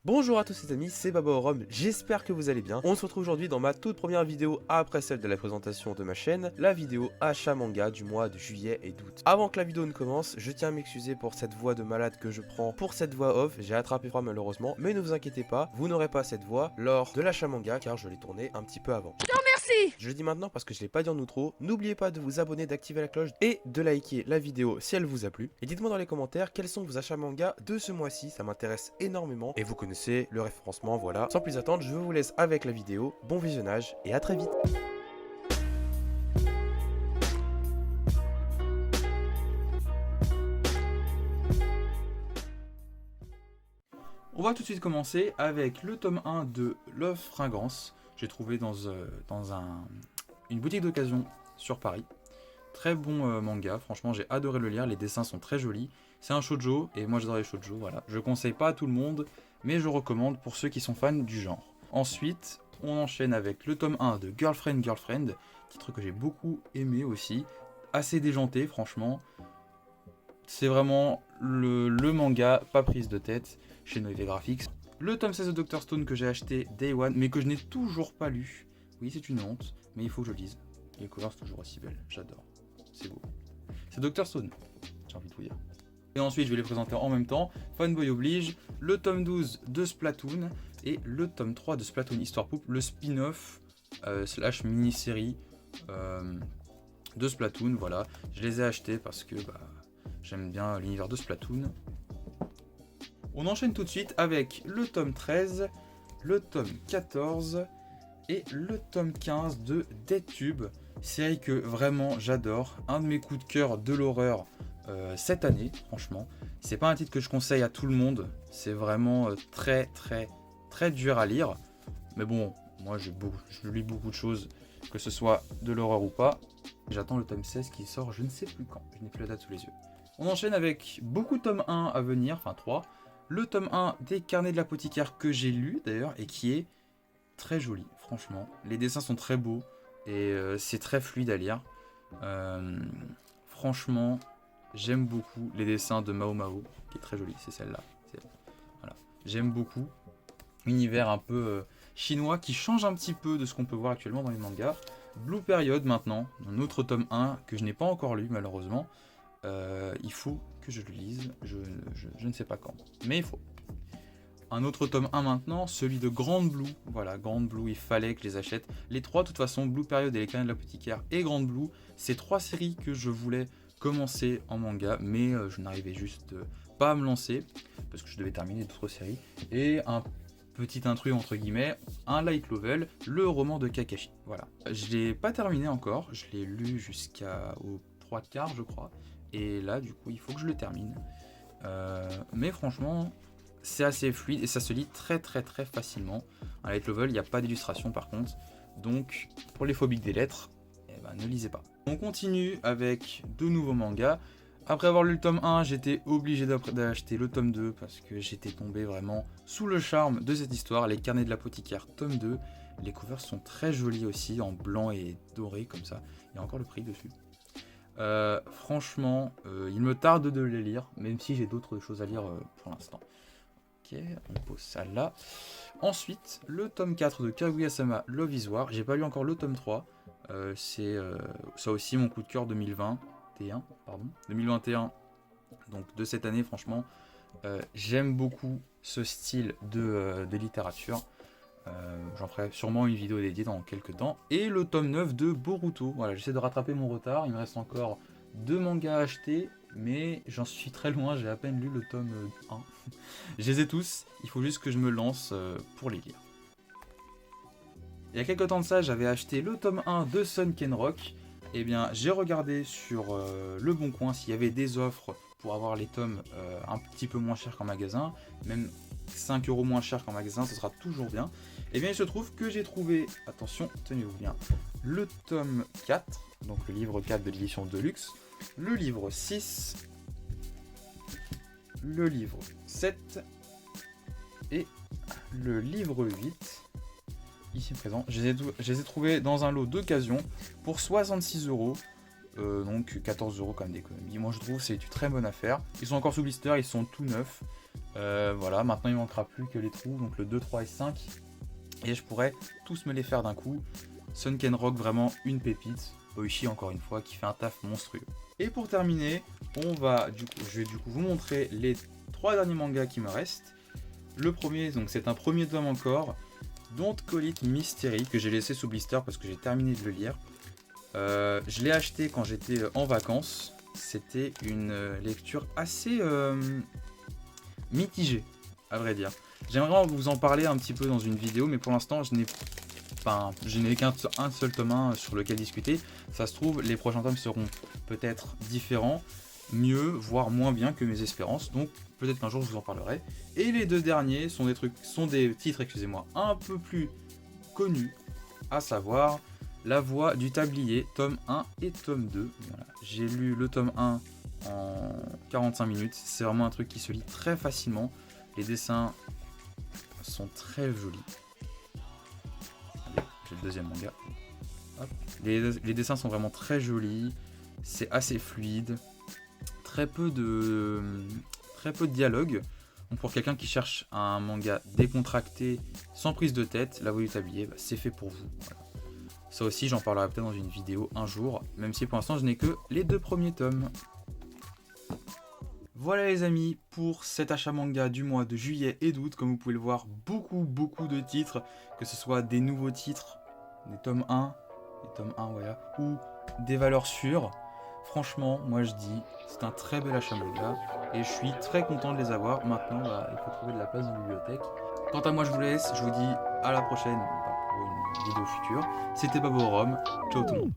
Bonjour à tous les amis, c'est Baba au Rhum, j'espère que vous allez bien. On se retrouve aujourd'hui dans ma toute première vidéo après celle de la présentation de ma chaîne, la vidéo achat manga du mois de juillet et d'août. Avant que la vidéo ne commence, je tiens à m'excuser pour cette voix de malade que je prends pour cette voix off, j'ai attrapé froid malheureusement, mais ne vous inquiétez pas, vous n'aurez pas cette voix lors de l'achat manga car je l'ai tourné un petit peu avant. Je le dis maintenant parce que je l'ai pas dit en outro, n'oubliez pas de vous abonner, d'activer la cloche et de liker la vidéo si elle vous a plu. Et dites-moi dans les commentaires quels sont vos achats manga de ce mois-ci, ça m'intéresse énormément. Et vous connaissez le référencement, voilà. Sans plus attendre, je vous laisse avec la vidéo, bon visionnage et à très vite. On va tout de suite commencer avec le tome 1 de Love Fragrance. J'ai trouvé dans une boutique d'occasion sur Paris. Très bon manga, franchement j'ai adoré le lire, les dessins sont très jolis. C'est un shoujo et moi j'adore les shoujo, voilà. Je conseille pas à tout le monde, mais je recommande pour ceux qui sont fans du genre. Ensuite, on enchaîne avec le tome 1 de Girlfriend Girlfriend, titre que j'ai beaucoup aimé aussi. Assez déjanté franchement. C'est vraiment le manga pas prise de tête chez Noévé Graphics. Le tome 16 de Dr Stone que j'ai acheté Day One, mais que je n'ai toujours pas lu. Oui, c'est une honte, mais il faut que je lise. Les covers sont toujours aussi belles, j'adore. C'est beau. C'est Dr Stone, j'ai envie de vous dire. Et ensuite, je vais les présenter en même temps. Fanboy oblige, le tome 12 de Splatoon et le tome 3 de Splatoon Histoire Poupe, le spin-off slash mini-série de Splatoon. Voilà, je les ai achetés parce que j'aime bien l'univers de Splatoon. On enchaîne tout de suite avec le tome 13, le tome 14 et le tome 15 de DeadTube, série que vraiment j'adore, un de mes coups de cœur de l'horreur cette année, franchement. C'est pas un titre que je conseille à tout le monde, c'est vraiment très dur à lire, mais bon, moi je lis beaucoup de choses, que ce soit de l'horreur ou pas. J'attends le tome 16 qui sort je ne sais plus quand, je n'ai plus la date sous les yeux. On enchaîne avec beaucoup de tome 1 à venir, enfin 3. Le tome 1 des Carnets de l'apothicaire que j'ai lu d'ailleurs et qui est très joli, franchement. Les dessins sont très beaux et c'est très fluide à lire. Franchement, j'aime beaucoup les dessins de Mao Mao, qui est très joli, c'est celle-là. Voilà. J'aime beaucoup. Univers un peu chinois qui change un petit peu de ce qu'on peut voir actuellement dans les mangas. Blue Period maintenant, un autre tome 1 que je n'ai pas encore lu malheureusement. Il faut que je le lise, je ne sais pas quand, mais il faut. Un autre tome 1 maintenant, celui de Grand Blue. Voilà, Grand Blue, il fallait que je les achète. Les trois, de toute façon, Blue Period et les Carnets de l'apothicaire et Grand Blue, c'est trois séries que je voulais commencer en manga, mais je n'arrivais juste pas à me lancer, parce que je devais terminer d'autres séries. Et un petit intrus entre guillemets, un light novel, le roman de Kakashi. Voilà. Je l'ai pas terminé encore, je l'ai lu jusqu'au 3/4 je crois. Et là, du coup, il faut que je le termine. Mais franchement, c'est assez fluide et ça se lit très facilement. Un light novel, il n'y a pas d'illustration par contre. Donc, pour les phobiques des lettres, ne lisez pas. On continue avec de nouveaux mangas. Après avoir lu le tome 1, j'étais obligé d'acheter le tome 2 parce que j'étais tombé vraiment sous le charme de cette histoire. Les Carnets de l'apothicaire, tome 2. Les covers sont très jolis aussi, en blanc et doré comme ça. Il y a encore le prix dessus. Franchement, il me tarde de les lire, même si j'ai d'autres choses à lire pour l'instant. Ok, on pose ça là. Ensuite, le tome 4 de Kaguya-sama Love is War. J'ai pas lu encore le tome 3. C'est ça aussi mon coup de cœur 2021. Donc de cette année, franchement, j'aime beaucoup ce style de littérature. J'en ferai sûrement une vidéo dédiée dans quelques temps. Et le tome 9 de Boruto. Voilà, j'essaie de rattraper mon retard. Il me reste encore 2 mangas à acheter, mais j'en suis très loin. J'ai à peine lu le tome 1. Je les ai tous. Il faut juste que je me lance pour les lire. Il y a quelques temps de ça, j'avais acheté le tome 1 de Sunken Rock. Et bien, j'ai regardé sur Le Bon Coin s'il y avait des offres pour avoir les tomes un petit peu moins chers qu'en magasin. Même 5 € moins cher qu'en magasin, ce sera toujours bien. Et bien il se trouve que j'ai trouvé, attention, tenez-vous bien, le tome 4, donc le livre 4 de l'édition Deluxe, le livre 6, le livre 7 et le livre 8, ici présent. Je les ai trouvés dans un lot d'occasion pour 66 €. Donc 14 € quand même d'économie. Moi je trouve que c'est une très bonne affaire. Ils sont encore sous blister, ils sont tout neufs. Voilà, maintenant il manquera plus que les trous, donc le 2, 3 et 5. Et je pourrais tous me les faire d'un coup. Sunken Rock, vraiment une pépite. Oishi, encore une fois, qui fait un taf monstrueux. Et pour terminer, je vais du coup vous montrer les 3 derniers mangas qui me restent. Le premier, donc c'est un premier tome encore, Don't Call It Mystery, que j'ai laissé sous blister parce que j'ai terminé de le lire. Je l'ai acheté quand j'étais en vacances. C'était une lecture assez mitigée, à vrai dire. J'aimerais vous en parler un petit peu dans une vidéo, mais pour l'instant, je n'ai qu'un seul tome 1 sur lequel discuter. Ça se trouve, les prochains tomes seront peut-être différents, mieux, voire moins bien que mes espérances. Donc peut-être qu'un jour je vous en parlerai. Et les 2 derniers sont des titres, excusez-moi, un peu plus connus, à savoir La Voix du Tablier, tome 1 et tome 2. Voilà. J'ai lu le tome 1 en 45 minutes. C'est vraiment un truc qui se lit très facilement. Les dessins sont très jolis. Allez, j'ai le deuxième manga. Hop. Les dessins sont vraiment très jolis. C'est assez fluide. Très peu de dialogue. Donc pour quelqu'un qui cherche un manga décontracté, sans prise de tête, La Voix du Tablier, c'est fait pour vous. Voilà. Ça aussi, j'en parlerai peut-être dans une vidéo un jour, même si pour l'instant je n'ai que les 2 premiers tomes. Voilà les amis, pour cet achat manga du mois de juillet et d'août. Comme vous pouvez le voir, beaucoup de titres, que ce soit des nouveaux titres, des tomes 1, voilà, ou des valeurs sûres. Franchement, moi je dis, c'est un très bel achat manga et je suis très content de les avoir. Maintenant, il faut trouver de la place dans la bibliothèque. Quant à moi, je vous laisse, je vous dis à la prochaine pour une vidéo future. C'était Baborom, ciao tout le monde.